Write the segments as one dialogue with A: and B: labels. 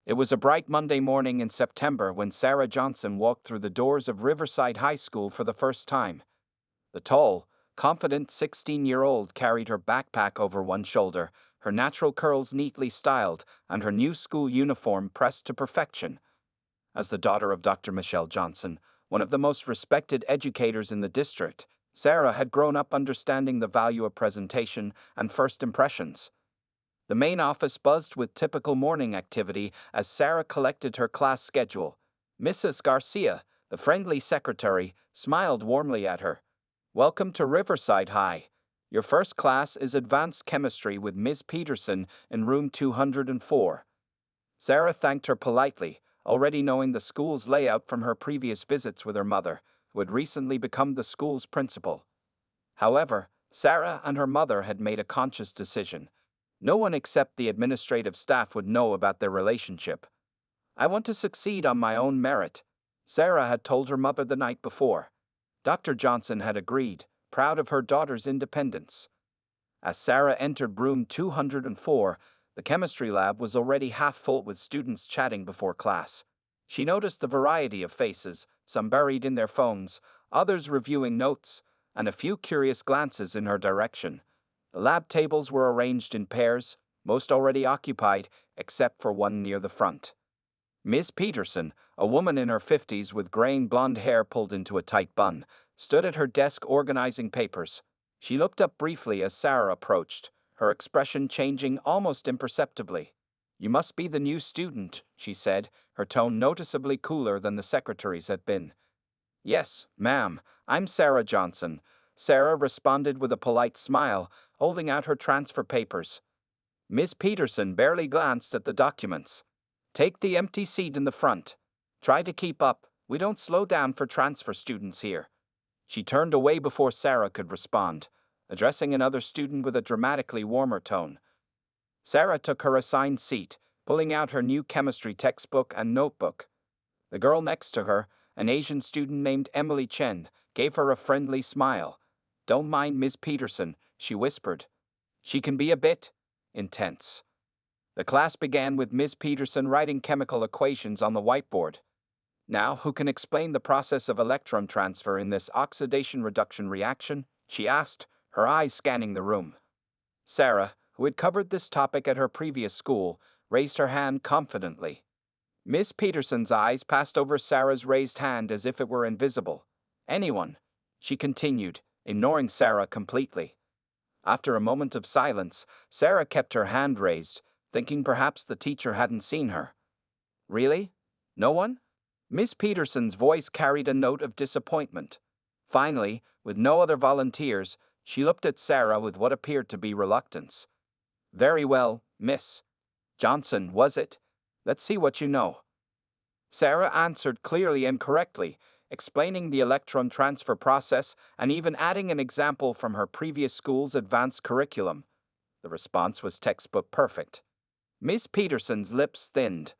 A: It was a bright Monday morning in September when Sarah Johnson walked through the doors of Riverside High School for the first time. The tall, confident 16-year-old carried her backpack over one shoulder, her natural curls neatly styled, and her new school uniform pressed to perfection. As the daughter of Dr. Michelle Johnson, one of the most respected educators in the district, Sarah had grown up understanding the value of presentation and first impressions. The main office buzzed with typical morning activity as Sarah collected her class schedule. Mrs. Garcia, the friendly secretary, smiled warmly at her. "Welcome to Riverside High. Your first class is Advanced Chemistry with Ms. Peterson in room 204. Sarah thanked her politely, already knowing the school's layout from her previous visits with her mother, who had recently become the school's principal. However, Sarah and her mother had made a conscious decision. No one except the administrative staff would know about their relationship. "I want to succeed on my own merit," Sarah had told her mother the night before. Dr. Johnson had agreed, proud of her daughter's independence. As Sarah entered room 204, the chemistry lab was already half full with students chatting before class. She noticed the variety of faces, some buried in their phones, others reviewing notes, and a few curious glances in her direction. The lab tables were arranged in pairs, most already occupied, except for one near the front. Ms. Peterson, a woman in her 50s with graying blonde hair pulled into a tight bun, stood at her desk organizing papers. She looked up briefly as Sarah approached, her expression changing almost imperceptibly. "You must be the new student," she said, her tone noticeably cooler than the secretary's had been. "Yes, ma'am, I'm Sarah Johnson," Sarah responded with a polite smile, holding out her transfer papers. Miss Peterson barely glanced at the documents. "Take the empty seat in the front. Try to keep up. We don't slow down for transfer students here." She turned away before Sarah could respond, addressing another student with a dramatically warmer tone. Sarah took her assigned seat, pulling out her new chemistry textbook and notebook. The girl next to her, an Asian student named Emily Chen, gave her a friendly smile. "Don't mind Miss Peterson," she whispered. "She can be a bit intense." The class began with Miss Peterson writing chemical equations on the whiteboard. "Now, who can explain the process of electron transfer in this oxidation-reduction reaction?" she asked, her eyes scanning the room. Sarah, who had covered this topic at her previous school, raised her hand confidently. Miss Peterson's eyes passed over Sarah's raised hand as if it were invisible. "Anyone," she continued, ignoring Sarah completely. After a moment of silence, Sarah kept her hand raised, thinking perhaps the teacher hadn't seen her. "Really? No one?" Miss Peterson's voice carried a note of disappointment. Finally, with no other volunteers, she looked at Sarah with what appeared to be reluctance. "Very well, Miss Johnson, was it? Let's see what you know." Sarah answered clearly and correctly, explaining the electron transfer process and even adding an example from her previous school's advanced curriculum. The response was textbook perfect. Miss Peterson's lips thinned.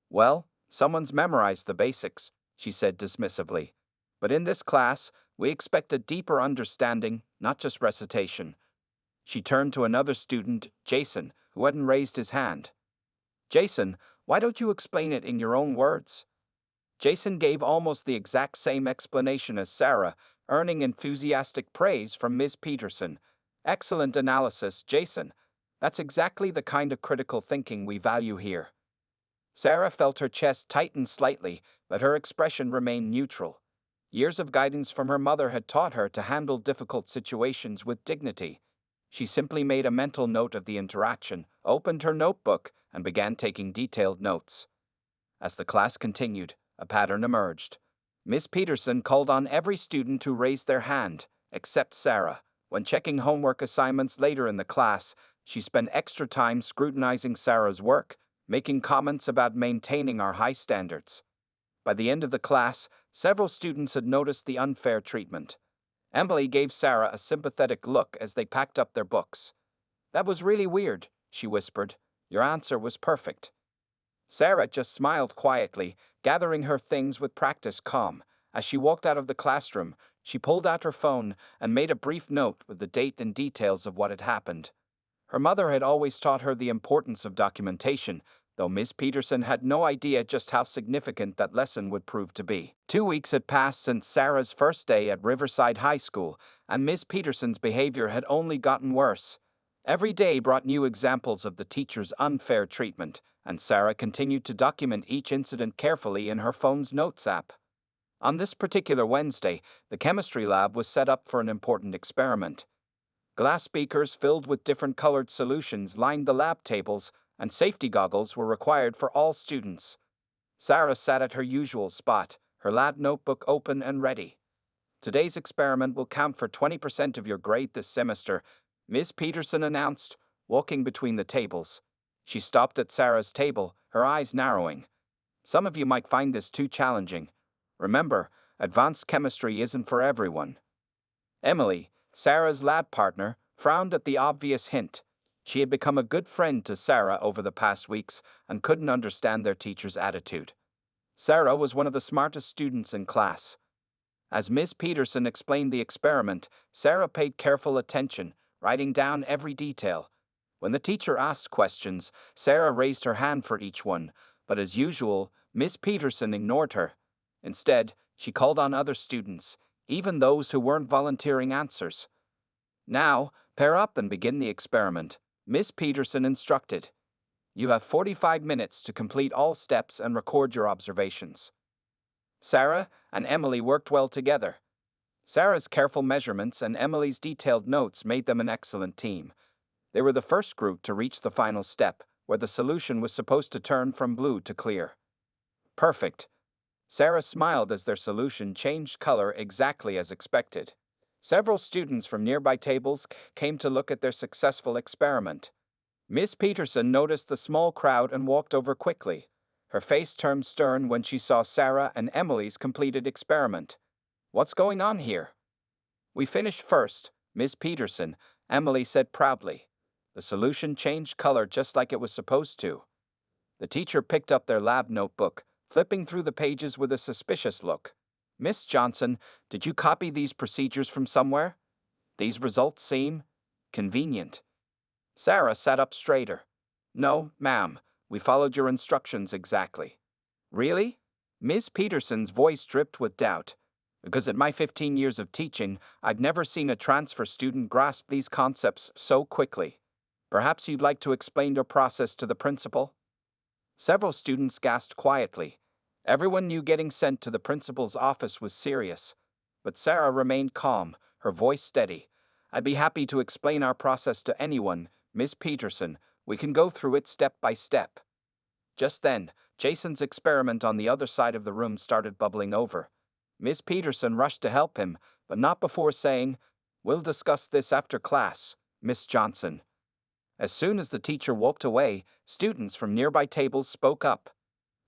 A: "Well, someone's memorized the basics," she said dismissively. "But in this class, we expect a deeper understanding, not just recitation." She turned to another student, Jason, who hadn't raised his hand. "Jason, why don't you explain it in your own words?" Jason gave almost the exact same explanation as Sarah, earning enthusiastic praise from Ms. Peterson. "Excellent analysis, Jason. That's exactly the kind of critical thinking we value here." Sarah felt her chest tighten slightly, but her expression remained neutral. Years of guidance from her mother had taught her to handle difficult situations with dignity. She simply made a mental note of the interaction, opened her notebook, and began taking detailed notes. As the class continued, a pattern emerged. Miss Peterson called on every student who raised their hand, except Sarah. When checking homework assignments later in the class, she spent extra time scrutinizing Sarah's work, making comments about maintaining our high standards. By the end of the class, several students had noticed the unfair treatment. Emily gave Sarah a sympathetic look as they packed up their books. "That was really weird," she whispered. "Your answer was perfect." Sarah just smiled quietly, gathering her things with practiced calm. As she walked out of the classroom, she pulled out her phone and made a brief note with the date and details of what had happened. Her mother had always taught her the importance of documentation, though Miss Peterson had no idea just how significant that lesson would prove to be. 2 weeks had passed since Sarah's first day at Riverside High School, and Miss Peterson's behavior had only gotten worse. Every day brought new examples of the teacher's unfair treatment, and Sarah continued to document each incident carefully in her phone's notes app. On this particular Wednesday, the chemistry lab was set up for an important experiment. Glass beakers filled with different colored solutions lined the lab tables, and safety goggles were required for all students. Sarah sat at her usual spot, her lab notebook open and ready. "Today's experiment will count for 20% of your grade this semester," Ms. Peterson announced, walking between the tables. She stopped at Sarah's table, her eyes narrowing. "Some of you might find this too challenging. Remember, advanced chemistry isn't for everyone." Emily, Sarah's lab partner, frowned at the obvious hint. She had become a good friend to Sarah over the past weeks and couldn't understand their teacher's attitude. Sarah was one of the smartest students in class. As Miss Peterson explained the experiment, Sarah paid careful attention, writing down every detail. When the teacher asked questions, Sarah raised her hand for each one, but as usual, Miss Peterson ignored her. Instead, she called on other students, even those who weren't volunteering answers. "Now, pair up and begin the experiment," Miss Peterson instructed. "You have 45 minutes to complete all steps and record your observations." Sarah and Emily worked well together. Sarah's careful measurements and Emily's detailed notes made them an excellent team. They were the first group to reach the final step, where the solution was supposed to turn from blue to clear. "Perfect." Sarah smiled as their solution changed color exactly as expected. Several students from nearby tables came to look at their successful experiment. Miss Peterson noticed the small crowd and walked over quickly. Her face turned stern when she saw Sarah and Emily's completed experiment. "What's going on here?" "We finished first, Miss Peterson," Emily said proudly. The solution changed color just like it was supposed to. The teacher picked up their lab notebook, flipping through the pages with a suspicious look. "Miss Johnson, did you copy these procedures from somewhere? These results seem convenient." Sarah sat up straighter. "No, ma'am, we followed your instructions exactly." "Really?" Miss Peterson's voice dripped with doubt. "Because at my 15 years of teaching, I've never seen a transfer student grasp these concepts so quickly. Perhaps you'd like to explain your process to the principal?" Several students gasped quietly. Everyone knew getting sent to the principal's office was serious. But Sarah remained calm, her voice steady. "I'd be happy to explain our process to anyone, Miss Peterson. We can go through it step by step." Just then, Jason's experiment on the other side of the room started bubbling over. Miss Peterson rushed to help him, but not before saying, "We'll discuss this after class, Miss Johnson." As soon as the teacher walked away, students from nearby tables spoke up.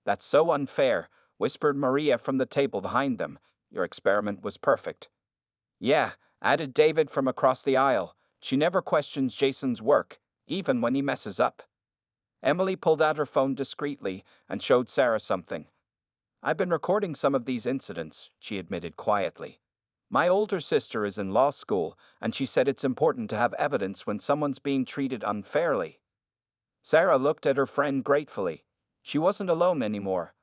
A: "That's so unfair," whispered Maria from the table behind them. "Your experiment was perfect." "Yeah," added David from across the aisle. "She never questions Jason's work, even when he messes up." Emily pulled out her phone discreetly and showed Sarah something. "I've been recording some of these incidents," she admitted quietly. "My older sister is in law school, and she said it's important to have evidence when someone's being treated unfairly." Sarah looked at her friend gratefully. She wasn't alone anymore.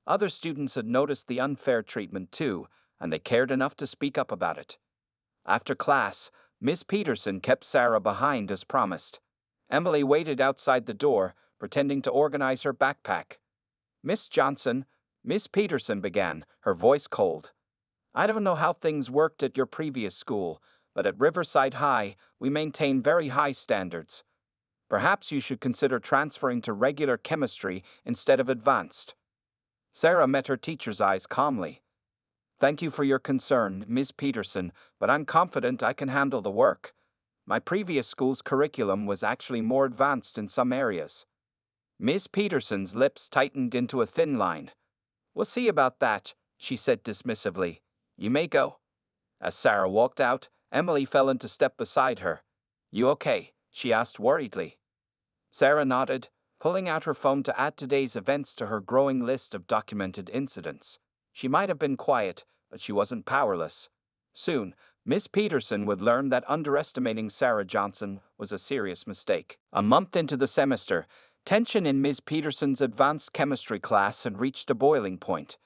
A: Other students had noticed the unfair treatment too, and they cared enough to speak up about it. After class, Miss Peterson kept Sarah behind as promised. Emily waited outside the door, pretending to organize her backpack. "Miss Johnson," Miss Peterson began, her voice cold. "I don't know how things worked at your previous school, but at Riverside High, we maintain very high standards. Perhaps you should consider transferring to regular chemistry instead of advanced." Sarah met her teacher's eyes calmly. "Thank you for your concern, Miss Peterson, but I'm confident I can handle the work. My previous school's curriculum was actually more advanced in some areas." Miss Peterson's lips tightened into a thin line. "We'll see about that," she said dismissively. "You may go." As Sarah walked out, Emily fell into step beside her. "You okay?" she asked worriedly. Sarah nodded, pulling out her phone to add today's events to her growing list of documented incidents. She might have been quiet, but she wasn't powerless. Soon, Miss Peterson would learn that underestimating Sarah Johnson was a serious mistake. A month into the semester, Tension in Ms. Peterson's advanced chemistry class had reached a boiling point.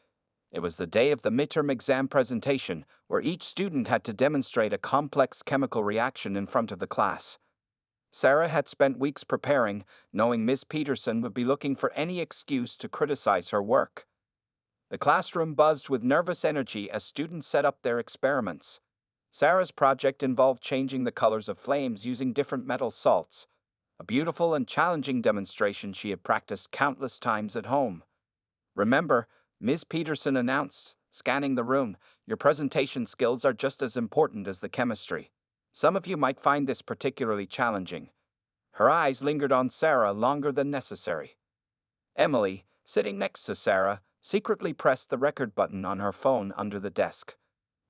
A: It was the day of the midterm exam presentation, where each student had to demonstrate a complex chemical reaction in front of the class. Sarah had spent weeks preparing, knowing Ms. Peterson would be looking for any excuse to criticize her work. The classroom buzzed with nervous energy as students set up their experiments. Sarah's project involved changing the colors of flames using different metal salts, a beautiful and challenging demonstration she had practiced countless times at home. "Remember," Ms. Peterson announced, scanning the room, "your presentation skills are just as important as the chemistry. Some of you might find this particularly challenging." Her eyes lingered on Sarah longer than necessary. Emily, sitting next to Sarah, secretly pressed the record button on her phone under the desk.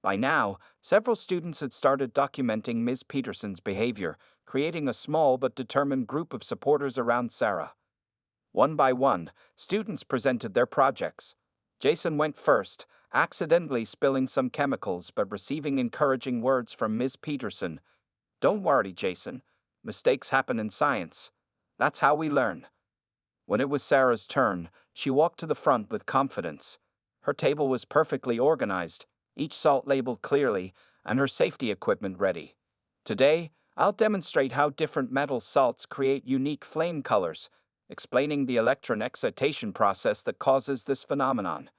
A: By now, several students had started documenting Ms. Peterson's behavior, creating a small but determined group of supporters around Sarah. One by one, students presented their projects. Jason went first, accidentally spilling some chemicals but receiving encouraging words from Ms. Peterson. "Don't worry, Jason. Mistakes happen in science. That's how we learn." When it was Sarah's turn, she walked to the front with confidence. Her table was perfectly organized, each salt labeled clearly, and her safety equipment ready. "Today, I'll demonstrate how different metal salts create unique flame colors, explaining the electron excitation process that causes this phenomenon."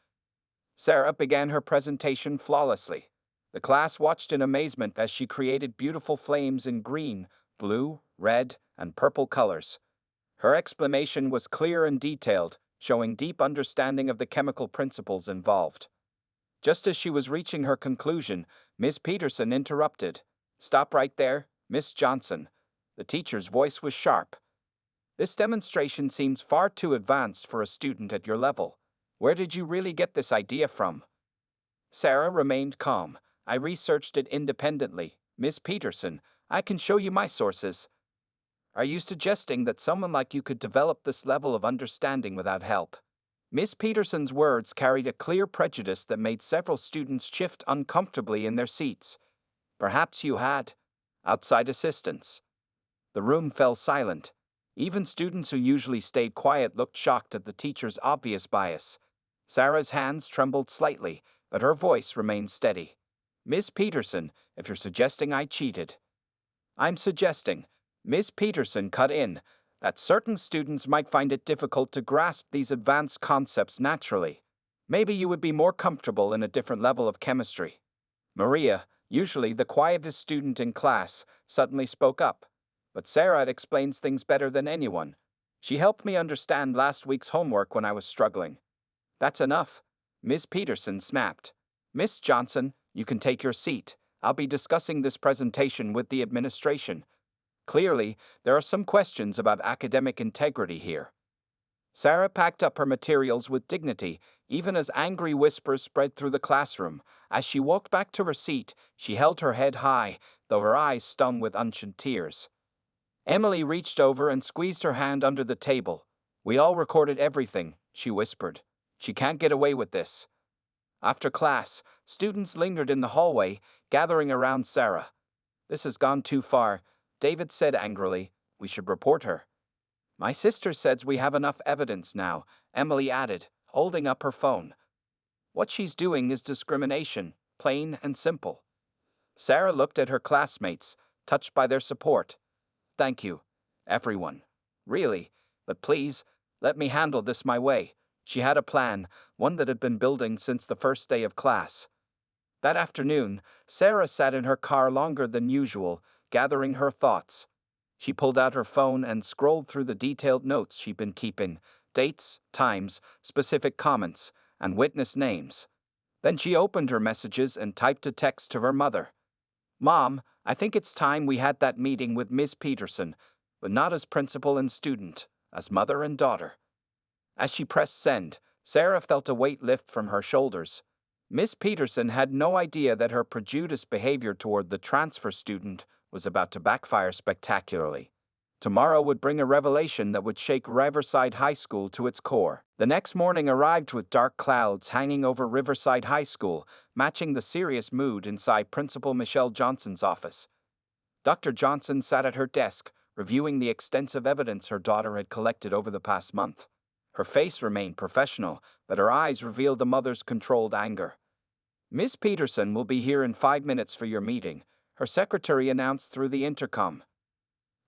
A: Sarah began her presentation flawlessly. The class watched in amazement as she created beautiful flames in green, blue, red, and purple colors. Her explanation was clear and detailed, showing deep understanding of the chemical principles involved. Just as she was reaching her conclusion, Miss Peterson interrupted. "Stop right there, Miss Johnson." The teacher's voice was sharp. "This demonstration seems far too advanced for a student at your level. Where did you really get this idea from?" Sarah remained calm. "I researched it independently, Miss Peterson. I can show you my sources." "Are you suggesting that someone like you could develop this level of understanding without help?" Miss Peterson's words carried a clear prejudice that made several students shift uncomfortably in their seats. "Perhaps you had outside assistance." The room fell silent. Even students who usually stayed quiet looked shocked at the teacher's obvious bias. Sarah's hands trembled slightly, but her voice remained steady. "Miss Peterson, if you're suggesting I cheated." "I'm suggesting," Miss Peterson cut in, "that certain students might find it difficult to grasp these advanced concepts naturally. Maybe you would be more comfortable in a different level of chemistry." Maria, usually the quietest student in class, suddenly spoke up. "But Sarah explains things better than anyone. She helped me understand last week's homework when I was struggling." "That's enough," Miss Peterson snapped. "Miss Johnson, you can take your seat. I'll be discussing this presentation with the administration. Clearly, there are some questions about academic integrity here." Sarah packed up her materials with dignity, even as angry whispers spread through the classroom. As she walked back to her seat, she held her head high, though her eyes stung with unshed tears. Emily reached over and squeezed her hand under the table. "We all recorded everything," she whispered. "She can't get away with this." After class, students lingered in the hallway, gathering around Sarah. "This has gone too far," David said angrily. "We should report her." "My sister says we have enough evidence now," Emily added, holding up her phone. "What she's doing is discrimination, plain and simple." Sarah looked at her classmates, touched by their support. "Thank you, everyone. Really, but please, let me handle this my way." She had a plan, one that had been building since the first day of class. That afternoon, Sarah sat in her car longer than usual, gathering her thoughts. She pulled out her phone and scrolled through the detailed notes she'd been keeping: dates, times, specific comments, and witness names. Then she opened her messages and typed a text to her mother. "Mom, I think it's time we had that meeting with Miss Peterson, but not as principal and student, as mother and daughter." As she pressed send, Sarah felt a weight lift from her shoulders. Miss Peterson had no idea that her prejudiced behavior toward the transfer student was about to backfire spectacularly. Tomorrow would bring a revelation that would shake Riverside High School to its core. The next morning arrived with dark clouds hanging over Riverside High School, matching the serious mood inside Principal Michelle Johnson's office. Dr. Johnson sat at her desk, reviewing the extensive evidence her daughter had collected over the past month. Her face remained professional, but her eyes revealed the mother's controlled anger. "Miss Peterson will be here in 5 minutes for your meeting," her secretary announced through the intercom.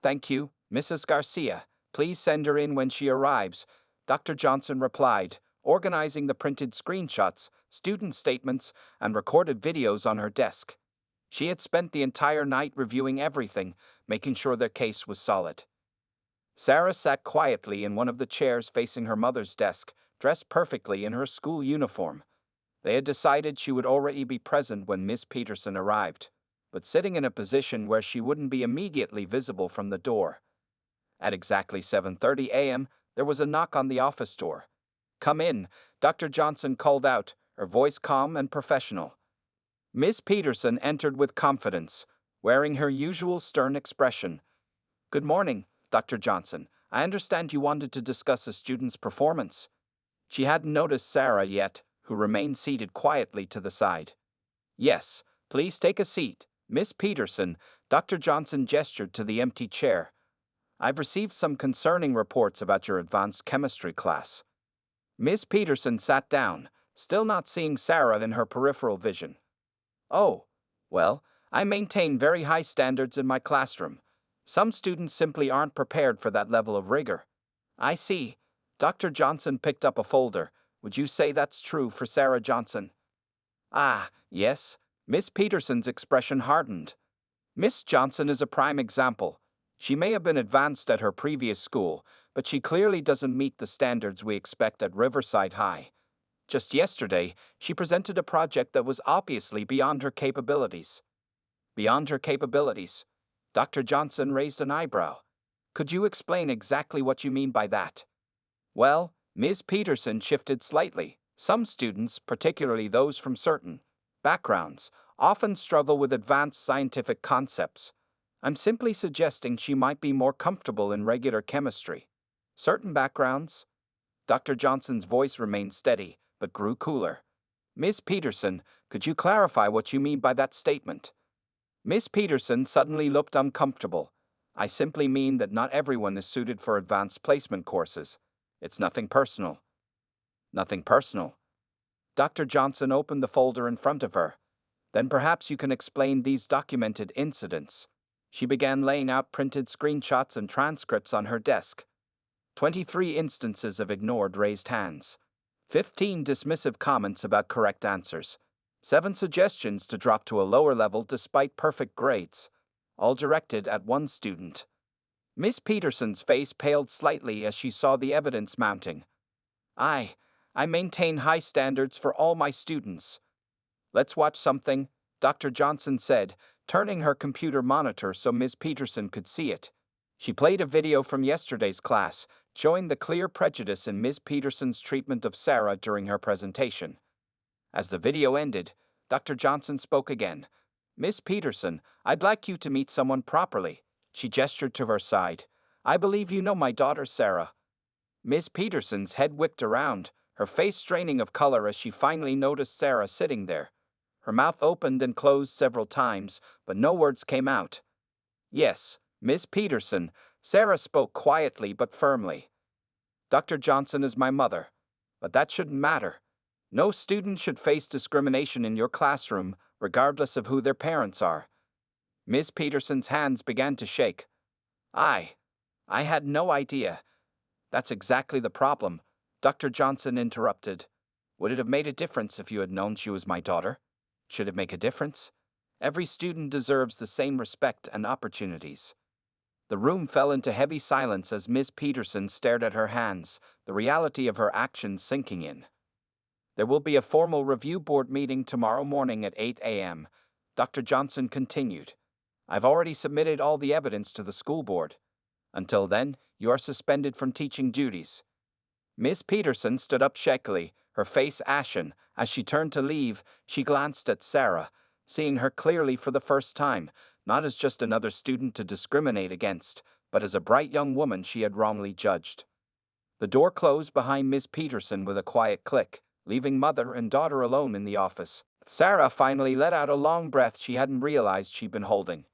A: "Thank you, Mrs. Garcia. Please send her in when she arrives," Dr. Johnson replied, organizing the printed screenshots, student statements, and recorded videos on her desk. She had spent the entire night reviewing everything, making sure their case was solid. Sarah sat quietly in one of the chairs facing her mother's desk, dressed perfectly in her school uniform. They had decided she would already be present when Miss Peterson arrived, but sitting in a position where she wouldn't be immediately visible from the door. At exactly 7:30 a.m., there was a knock on the office door. "Come in," Dr. Johnson called out, her voice calm and professional. Miss Peterson entered with confidence, wearing her usual stern expression. "Good morning, Dr. Johnson. I understand you wanted to discuss a student's performance." She hadn't noticed Sarah yet, who remained seated quietly to the side. "Yes, please take a seat, Miss Peterson," Dr. Johnson gestured to the empty chair. "I've received some concerning reports about your advanced chemistry class." Miss Peterson sat down, still not seeing Sarah in her peripheral vision. "Oh, well, I maintain very high standards in my classroom. Some students simply aren't prepared for that level of rigor." "I see." Dr. Johnson picked up a folder. "Would you say that's true for Sarah Johnson?" "Ah, yes." Miss Peterson's expression hardened. "Miss Johnson is a prime example. She may have been advanced at her previous school, but she clearly doesn't meet the standards we expect at Riverside High. Just yesterday, she presented a project that was obviously beyond her capabilities." "Beyond her capabilities?" Dr. Johnson raised an eyebrow. "Could you explain exactly what you mean by that?" "Well," Ms. Peterson shifted slightly. "Some students, particularly those from certain backgrounds, often struggle with advanced scientific concepts. I'm simply suggesting she might be more comfortable in regular chemistry." "Certain backgrounds?" Dr. Johnson's voice remained steady, but grew cooler. "Miss Peterson, could you clarify what you mean by that statement?" Miss Peterson suddenly looked uncomfortable. "I simply mean that not everyone is suited for advanced placement courses. It's nothing personal." "Nothing personal?" Dr. Johnson opened the folder in front of her. "Then perhaps you can explain these documented incidents." She began laying out printed screenshots and transcripts on her desk. 23 instances of ignored raised hands. 15 dismissive comments about correct answers. 7 suggestions to drop to a lower level despite perfect grades. All directed at one student. Miss Peterson's face paled slightly as she saw the evidence mounting. I maintain high standards for all my students." "Let's watch something," Dr. Johnson said, turning her computer monitor so Miss Peterson could see it. She played a video from yesterday's class, showing the clear prejudice in Miss Peterson's treatment of Sarah during her presentation. As the video ended, Dr. Johnson spoke again. "Miss Peterson, I'd like you to meet someone properly." She gestured to her side. "I believe you know my daughter Sarah." Miss Peterson's head whipped around, her face straining of color as she finally noticed Sarah sitting there. Her mouth opened and closed several times, but no words came out. "Yes, Miss Peterson," Sarah spoke quietly but firmly. "Dr. Johnson is my mother. But that shouldn't matter. No student should face discrimination in your classroom, regardless of who their parents are." Miss Peterson's hands began to shake. I had no idea." "That's exactly the problem," Dr. Johnson interrupted. "Would it have made a difference if you had known she was my daughter? Should it make a difference? Every student deserves the same respect and opportunities." The room fell into heavy silence as Miss Peterson stared at her hands, the reality of her actions sinking in. "There will be a formal review board meeting tomorrow morning at 8 a.m., Dr. Johnson continued. "I've already submitted all the evidence to the school board. Until then, you are suspended from teaching duties." Miss Peterson stood up shakily, her face ashen. As she turned to leave, she glanced at Sarah, seeing her clearly for the first time, not as just another student to discriminate against, but as a bright young woman she had wrongly judged. The door closed behind Miss Peterson with a quiet click, leaving mother and daughter alone in the office. Sarah finally let out a long breath she hadn't realized she'd been holding.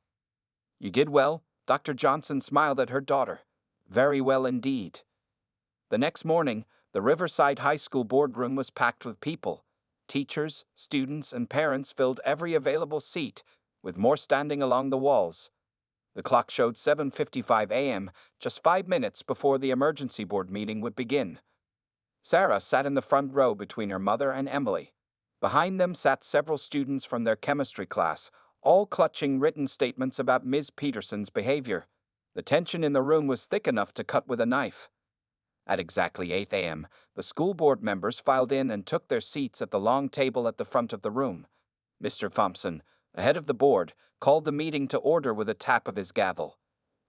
A: "You did well, Dr. Johnson smiled at her daughter. Very well indeed. The next morning, the Riverside High School boardroom was packed with people. Teachers, students, and parents filled every available seat, with more standing along the walls. The clock showed 7:55 a.m., just 5 minutes before the emergency board meeting would begin. Sarah sat in the front row between her mother and Emily. Behind them sat several students from their chemistry class, all clutching written statements about Ms. Peterson's behavior. The tension in the room was thick enough to cut with a knife. At exactly 8 a.m., the school board members filed in and took their seats at the long table at the front of the room. Mr. Thompson, the head of the board, called the meeting to order with a tap of his gavel.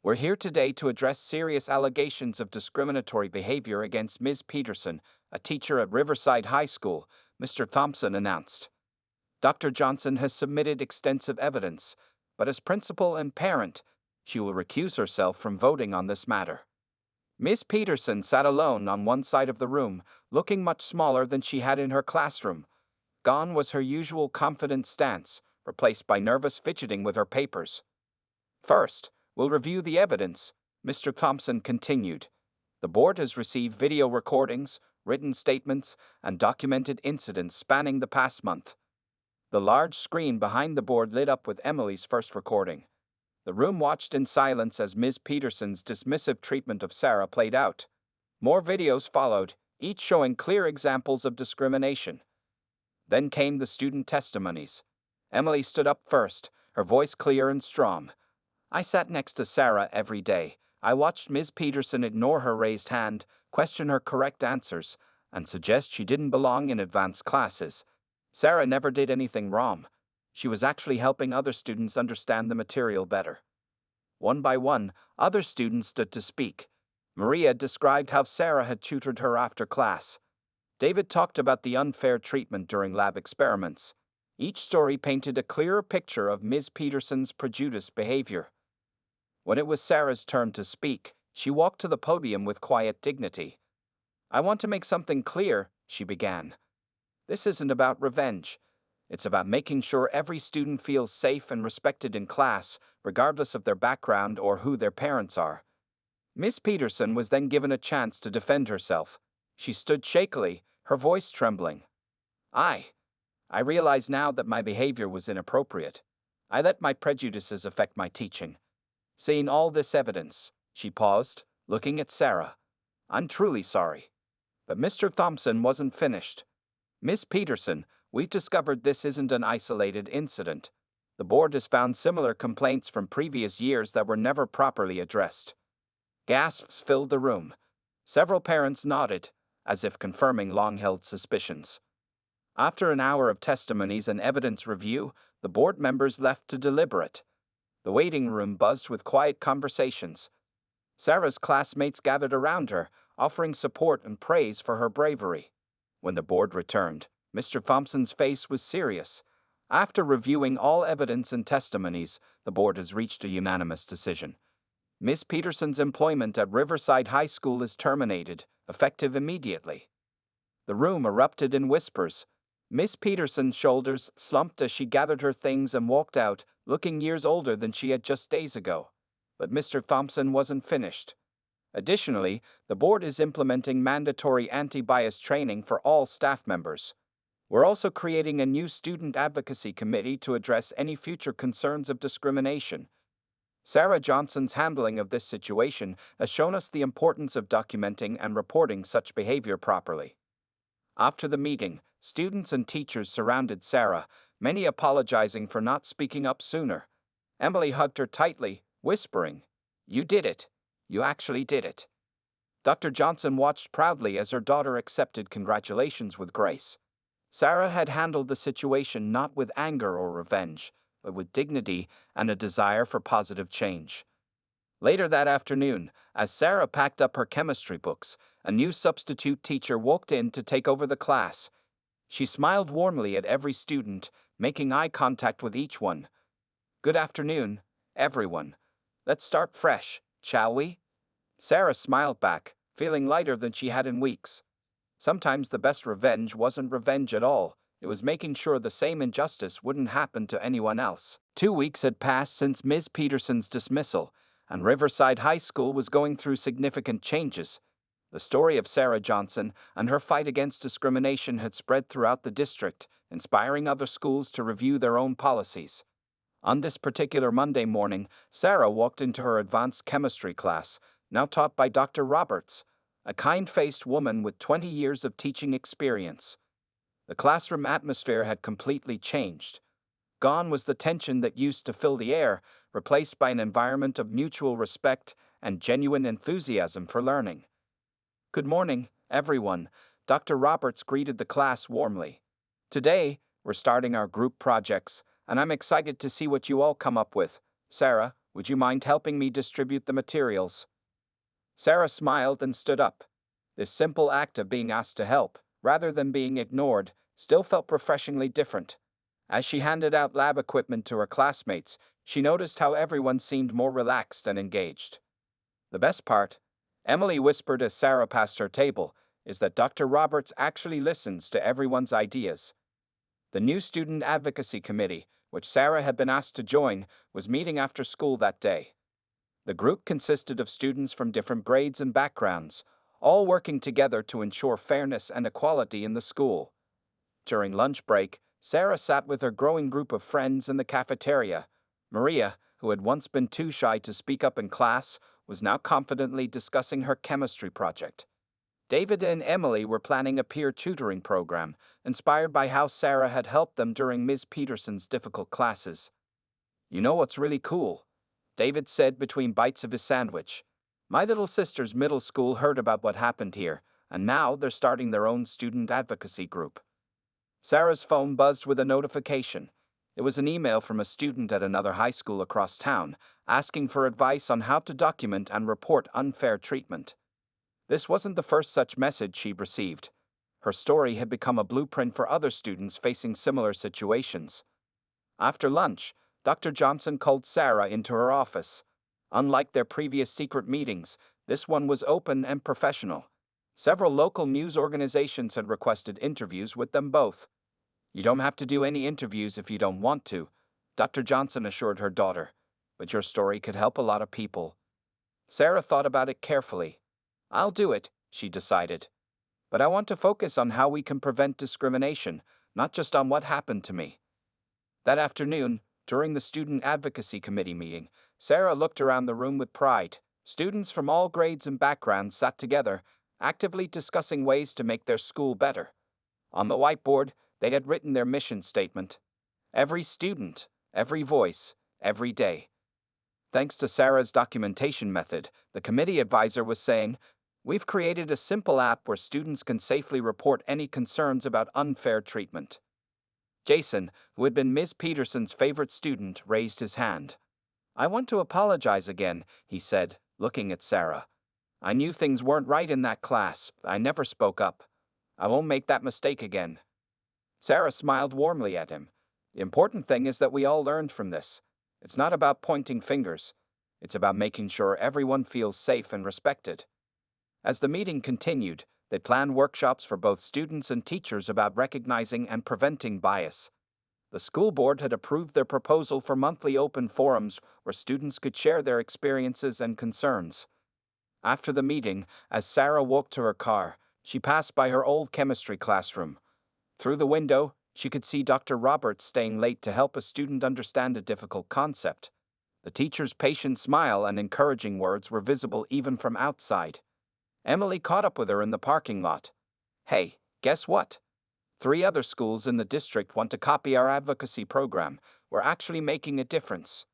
A: We're here today to address serious allegations of discriminatory behavior against Ms. Peterson, a teacher at Riverside High School, Mr. Thompson announced. Dr. Johnson has submitted extensive evidence, but as principal and parent, she will recuse herself from voting on this matter. Ms. Peterson sat alone on one side of the room, looking much smaller than she had in her classroom. Gone was her usual confident stance, replaced by nervous fidgeting with her papers. First, we'll review the evidence, Mr. Thompson continued. The board has received video recordings, written statements, and documented incidents spanning the past month. The large screen behind the board lit up with Emily's first recording. The room watched in silence as Ms. Peterson's dismissive treatment of Sarah played out. More videos followed, each showing clear examples of discrimination. Then came the student testimonies. Emily stood up first, her voice clear and strong. I sat next to Sarah every day. I watched Ms. Peterson ignore her raised hand, question her correct answers, and suggest she didn't belong in advanced classes. Sarah never did anything wrong. She was actually helping other students understand the material better. One by one, other students stood to speak. Maria described how Sarah had tutored her after class. David talked about the unfair treatment during lab experiments. Each story painted a clearer picture of Ms. Peterson's prejudiced behavior. When it was Sarah's turn to speak, she walked to the podium with quiet dignity. I want to make something clear, she began. This isn't about revenge. It's about making sure every student feels safe and respected in class, regardless of their background or who their parents are. Miss Peterson was then given a chance to defend herself. She stood shakily, her voice trembling. I realize now that my behavior was inappropriate. I let my prejudices affect my teaching. Seeing all this evidence, she paused, looking at Sarah. I'm truly sorry. But Mr. Thompson wasn't finished. Miss Peterson, we've discovered this isn't an isolated incident. The board has found similar complaints from previous years that were never properly addressed. Gasps filled the room. Several parents nodded, as if confirming long-held suspicions. After an hour of testimonies and evidence review, the board members left to deliberate. The waiting room buzzed with quiet conversations. Sarah's classmates gathered around her, offering support and praise for her bravery. When the board returned, Mr. Thompson's face was serious. After reviewing all evidence and testimonies, the board has reached a unanimous decision. Miss Peterson's employment at Riverside High School is terminated, effective immediately. The room erupted in whispers. Miss Peterson's shoulders slumped as she gathered her things and walked out, looking years older than she had just days ago. But Mr. Thompson wasn't finished. Additionally, the board is implementing mandatory anti-bias training for all staff members. We're also creating a new student advocacy committee to address any future concerns of discrimination. Sarah Johnson's handling of this situation has shown us the importance of documenting and reporting such behavior properly. After the meeting, students and teachers surrounded Sarah, many apologizing for not speaking up sooner. Emily hugged her tightly, whispering, "You did it. You actually did it." Dr. Johnson watched proudly as her daughter accepted congratulations with grace. Sarah had handled the situation not with anger or revenge, but with dignity and a desire for positive change. Later that afternoon, as Sarah packed up her chemistry books, a new substitute teacher walked in to take over the class. She smiled warmly at every student, making eye contact with each one. "Good afternoon, everyone. Let's start fresh, shall we?" Sarah smiled back, feeling lighter than she had in weeks. Sometimes the best revenge wasn't revenge at all. It was making sure the same injustice wouldn't happen to anyone else. 2 weeks had passed since Ms. Peterson's dismissal, and Riverside High School was going through significant changes. The story of Sarah Johnson and her fight against discrimination had spread throughout the district, inspiring other schools to review their own policies. On this particular Monday morning, Sarah walked into her advanced chemistry class, now taught by Dr. Roberts, a kind-faced woman with 20 years of teaching experience. The classroom atmosphere had completely changed. Gone was the tension that used to fill the air, replaced by an environment of mutual respect and genuine enthusiasm for learning. "Good morning, everyone," Dr. Roberts greeted the class warmly. "Today, we're starting our group projects, and I'm excited to see what you all come up with. Sarah, would you mind helping me distribute the materials?" Sarah smiled and stood up. This simple act of being asked to help, rather than being ignored, still felt refreshingly different. As she handed out lab equipment to her classmates, she noticed how everyone seemed more relaxed and engaged. The best part, Emily whispered as Sarah passed her table, is that Dr. Roberts actually listens to everyone's ideas. The new Student Advocacy Committee, which Sarah had been asked to join, was meeting after school that day. The group consisted of students from different grades and backgrounds, all working together to ensure fairness and equality in the school. During lunch break, Sarah sat with her growing group of friends in the cafeteria. Maria, who had once been too shy to speak up in class, was now confidently discussing her chemistry project. David and Emily were planning a peer tutoring program, inspired by how Sarah had helped them during Ms. Peterson's difficult classes. "You know what's really cool?" David said between bites of his sandwich. "My little sister's middle school heard about what happened here, and now they're starting their own student advocacy group." Sarah's phone buzzed with a notification. It was an email from a student at another high school across town, asking for advice on how to document and report unfair treatment. This wasn't the first such message she received. Her story had become a blueprint for other students facing similar situations. After lunch, Dr. Johnson called Sarah into her office. Unlike their previous secret meetings, this one was open and professional. Several local news organizations had requested interviews with them both. "You don't have to do any interviews if you don't want to," Dr. Johnson assured her daughter, "but your story could help a lot of people." Sarah thought about it carefully. "I'll do it," she decided. "But I want to focus on how we can prevent discrimination, not just on what happened to me." That afternoon, during the Student Advocacy Committee meeting, Sarah looked around the room with pride. Students from all grades and backgrounds sat together, actively discussing ways to make their school better. On the whiteboard, they had written their mission statement: "Every student, every voice, every day." Thanks to Sarah's documentation method, the committee advisor was saying, "We've created a simple app where students can safely report any concerns about unfair treatment." Jason, who had been Ms. Peterson's favorite student, raised his hand. "I want to apologize again," he said, looking at Sarah. "I knew things weren't right in that class. I never spoke up. I won't make that mistake again." Sarah smiled warmly at him. "The important thing is that we all learned from this. It's not about pointing fingers. It's about making sure everyone feels safe and respected." As the meeting continued, they planned workshops for both students and teachers about recognizing and preventing bias. The school board had approved their proposal for monthly open forums where students could share their experiences and concerns. After the meeting, as Sarah walked to her car, she passed by her old chemistry classroom. Through the window, she could see Dr. Roberts staying late to help a student understand a difficult concept. The teacher's patient smile and encouraging words were visible even from outside. Emily caught up with her in the parking lot. "Hey, guess what? 3 other schools in the district want to copy our advocacy program. We're actually making a difference."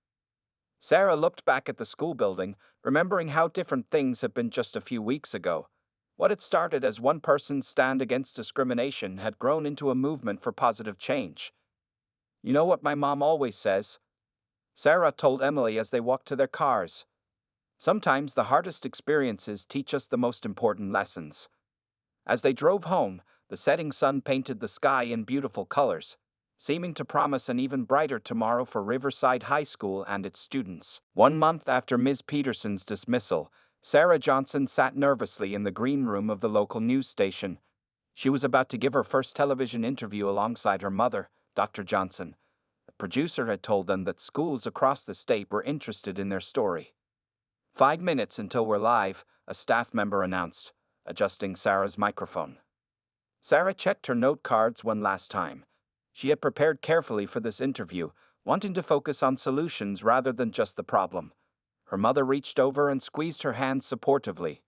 A: Sarah looked back at the school building, remembering how different things had been just a few weeks ago. What had started as one person's stand against discrimination had grown into a movement for positive change. "You know what my mom always says?" Sarah told Emily as they walked to their cars. "Sometimes the hardest experiences teach us the most important lessons." As they drove home, the setting sun painted the sky in beautiful colors, seeming to promise an even brighter tomorrow for Riverside High School and its students. 1 month after Ms. Peterson's dismissal, Sarah Johnson sat nervously in the green room of the local news station. She was about to give her first television interview alongside her mother, Dr. Johnson. The producer had told them that schools across the state were interested in their story. 5 minutes until we're live, a staff member announced, adjusting Sarah's microphone. Sarah checked her note cards one last time. She had prepared carefully for this interview, wanting to focus on solutions rather than just the problem. Her mother reached over and squeezed her hand supportively.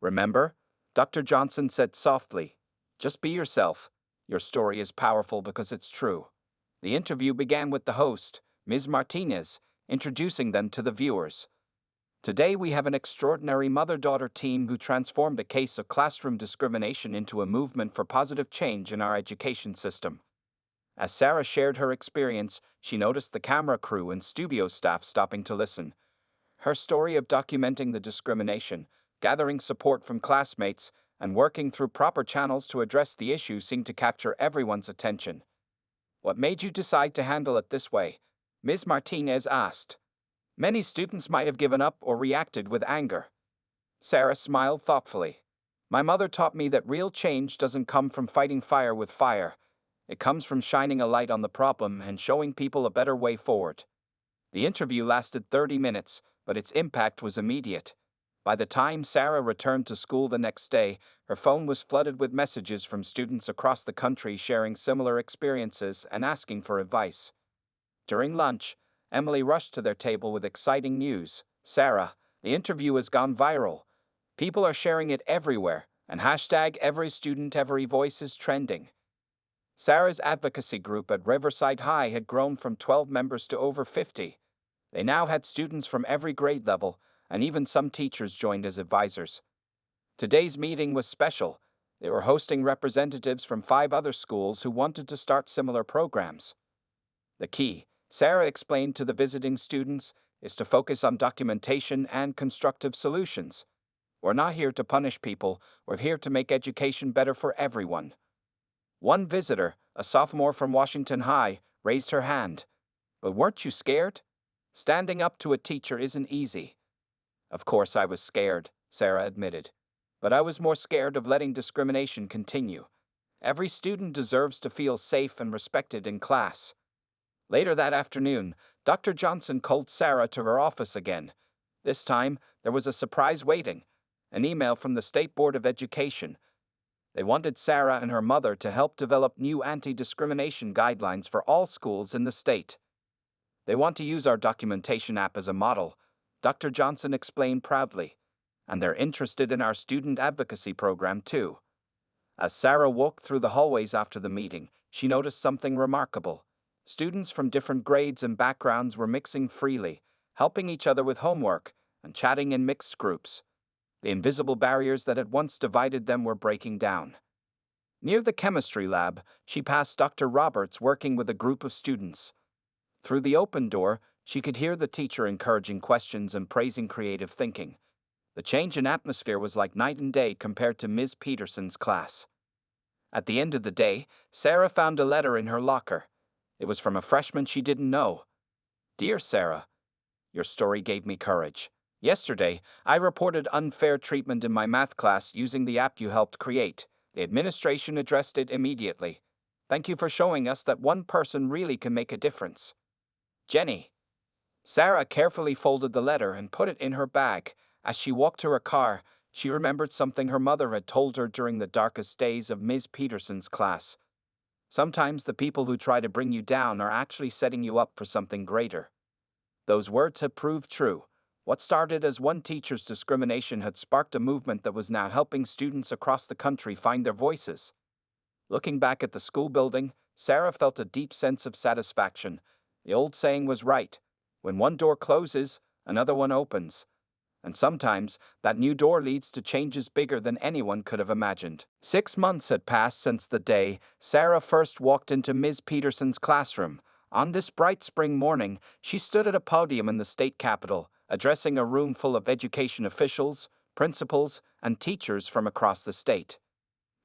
A: "Remember?" Dr. Johnson said softly. "Just be yourself. Your story is powerful because it's true." The interview began with the host, Ms. Martinez, introducing them to the viewers. "Today we have an extraordinary mother-daughter team who transformed a case of classroom discrimination into a movement for positive change in our education system." As Sarah shared her experience, she noticed the camera crew and studio staff stopping to listen. Her story of documenting the discrimination, gathering support from classmates, and working through proper channels to address the issue seemed to capture everyone's attention. "What made you decide to handle it this way?" Ms. Martinez asked. "Many students might have given up or reacted with anger." Sarah smiled thoughtfully. "My mother taught me that real change doesn't come from fighting fire with fire. It comes from shining a light on the problem and showing people a better way forward." The interview lasted 30 minutes, but its impact was immediate. By the time Sarah returned to school the next day, her phone was flooded with messages from students across the country sharing similar experiences and asking for advice. During lunch, Emily rushed to their table with exciting news. "Sarah, the interview has gone viral. People are sharing it everywhere, and hashtag every student every voice is trending." Sarah's advocacy group at Riverside High had grown from 12 members to over 50. They now had students from every grade level, and even some teachers joined as advisors. Today's meeting was special. They were hosting representatives from 5 other schools who wanted to start similar programs. The key, Sarah explained to the visiting students, is to focus on documentation and constructive solutions. "We're not here to punish people, we're here to make education better for everyone." One visitor, a sophomore from Washington High, raised her hand. "But weren't you scared? Standing up to a teacher isn't easy." "Of course I was scared," Sarah admitted. "But I was more scared of letting discrimination continue. Every student deserves to feel safe and respected in class." Later that afternoon, Dr. Johnson called Sarah to her office again. This time, there was a surprise waiting, an email from the State Board of Education. They wanted Sarah and her mother to help develop new anti-discrimination guidelines for all schools in the state. "They want to use our documentation app as a model," Dr. Johnson explained proudly. "And they're interested in our student advocacy program too." As Sarah walked through the hallways after the meeting, she noticed something remarkable. Students from different grades and backgrounds were mixing freely, helping each other with homework, and chatting in mixed groups. The invisible barriers that had once divided them were breaking down. Near the chemistry lab, she passed Dr. Roberts working with a group of students. Through the open door, she could hear the teacher encouraging questions and praising creative thinking. The change in atmosphere was like night and day compared to Ms. Peterson's class. At the end of the day, Sarah found a letter in her locker. It was from a freshman she didn't know. "Dear Sarah, your story gave me courage. Yesterday, I reported unfair treatment in my math class using the app you helped create. The administration addressed it immediately. Thank you for showing us that one person really can make a difference. Jenny." Sarah carefully folded the letter and put it in her bag. As she walked to her car, she remembered something her mother had told her during the darkest days of Ms. Peterson's class. "Sometimes the people who try to bring you down are actually setting you up for something greater." Those words had proved true. What started as one teacher's discrimination had sparked a movement that was now helping students across the country find their voices. Looking back at the school building, Sarah felt a deep sense of satisfaction. The old saying was right. When one door closes, another one opens. And sometimes, that new door leads to changes bigger than anyone could have imagined. 6 months had passed since the day Sarah first walked into Ms. Peterson's classroom. On this bright spring morning, she stood at a podium in the state capitol, addressing a room full of education officials, principals, and teachers from across the state.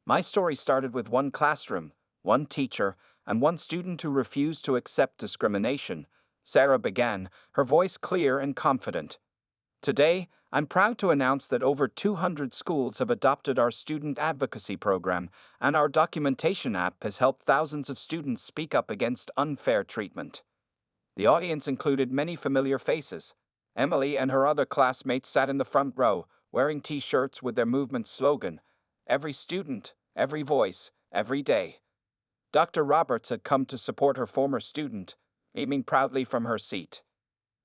A: "My story started with one classroom, one teacher, and one student who refused to accept discrimination," Sarah began, her voice clear and confident. "Today, I'm proud to announce that over 200 schools have adopted our student advocacy program, and our documentation app has helped thousands of students speak up against unfair treatment." The audience included many familiar faces. Emily and her other classmates sat in the front row, wearing T-shirts with their movement's slogan, "Every student, every voice, every day." Dr. Roberts had come to support her former student, beaming proudly from her seat.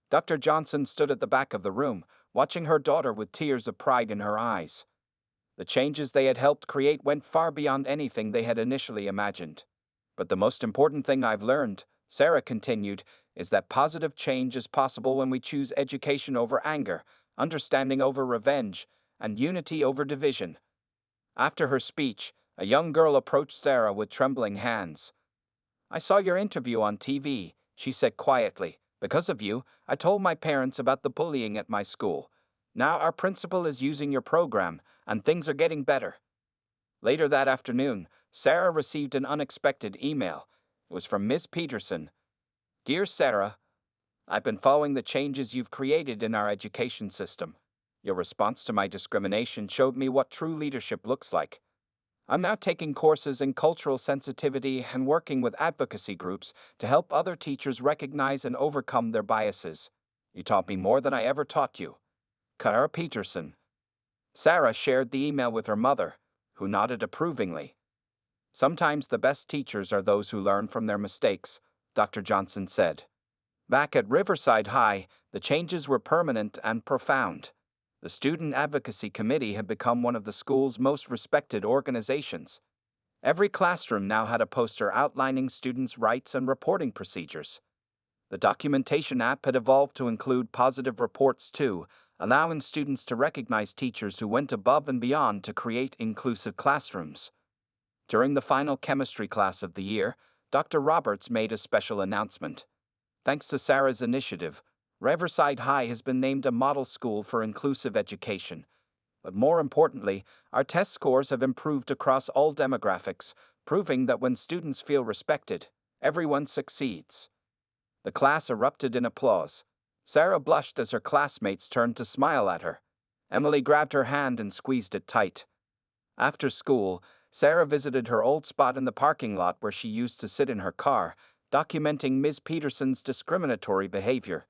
A: Dr. Johnson stood at the back of the room, watching her daughter with tears of pride in her eyes. The changes they had helped create went far beyond anything they had initially imagined. But the most important thing I've learned, Sarah continued, is that positive change is possible when we choose education over anger, understanding over revenge, and unity over division. After her speech, a young girl approached Sarah with trembling hands. "I saw your interview on TV," she said quietly. "Because of you, I told my parents about the bullying at my school. Now our principal is using your program, and things are getting better." Later that afternoon, Sarah received an unexpected email. It was from Ms. Peterson. "Dear Sarah, I've been following the changes you've created in our education system. Your response to my discrimination showed me what true leadership looks like. I'm now taking courses in cultural sensitivity and working with advocacy groups to help other teachers recognize and overcome their biases. You taught me more than I ever taught you. Cara Peterson." Sarah shared the email with her mother, who nodded approvingly. "Sometimes the best teachers are those who learn from their mistakes," Dr. Johnson said. Back at Riverside High, the changes were permanent and profound. The Student Advocacy Committee had become one of the school's most respected organizations. Every classroom now had a poster outlining students' rights and reporting procedures. The documentation app had evolved to include positive reports too, allowing students to recognize teachers who went above and beyond to create inclusive classrooms. During the final chemistry class of the year, Dr. Roberts made a special announcement. "Thanks to Sarah's initiative, Riverside High has been named a model school for inclusive education. But more importantly, our test scores have improved across all demographics, proving that when students feel respected, everyone succeeds." The class erupted in applause. Sarah blushed as her classmates turned to smile at her. Emily grabbed her hand and squeezed it tight. After school, Sarah visited her old spot in the parking lot where she used to sit in her car, documenting Ms. Peterson's discriminatory behavior.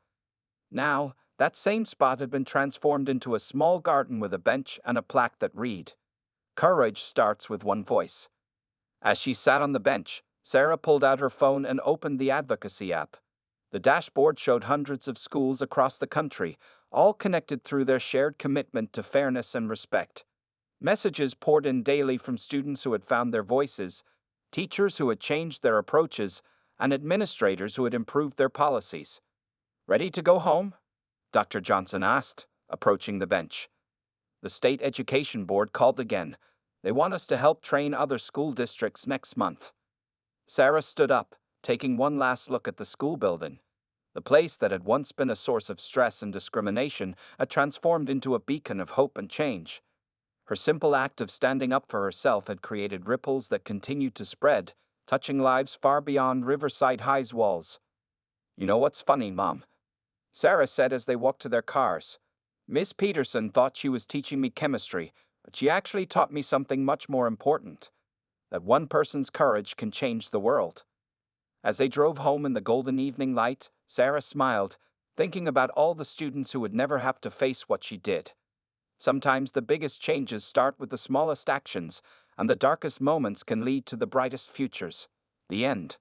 A: Now, that same spot had been transformed into a small garden with a bench and a plaque that read, "Courage starts with one voice." As she sat on the bench, Sarah pulled out her phone and opened the advocacy app. The dashboard showed hundreds of schools across the country, all connected through their shared commitment to fairness and respect. Messages poured in daily from students who had found their voices, teachers who had changed their approaches, and administrators who had improved their policies. "Ready to go home?" Dr. Johnson asked, approaching the bench. "The State Education Board called again. They want us to help train other school districts next month." Sarah stood up, taking one last look at the school building. The place that had once been a source of stress and discrimination had transformed into a beacon of hope and change. Her simple act of standing up for herself had created ripples that continued to spread, touching lives far beyond Riverside High's walls. "You know what's funny, Mom?" Sarah said as they walked to their cars. "Miss Peterson thought she was teaching me chemistry, but she actually taught me something much more important, that one person's courage can change the world." As they drove home in the golden evening light, Sarah smiled, thinking about all the students who would never have to face what she did. Sometimes the biggest changes start with the smallest actions, and the darkest moments can lead to the brightest futures. The end.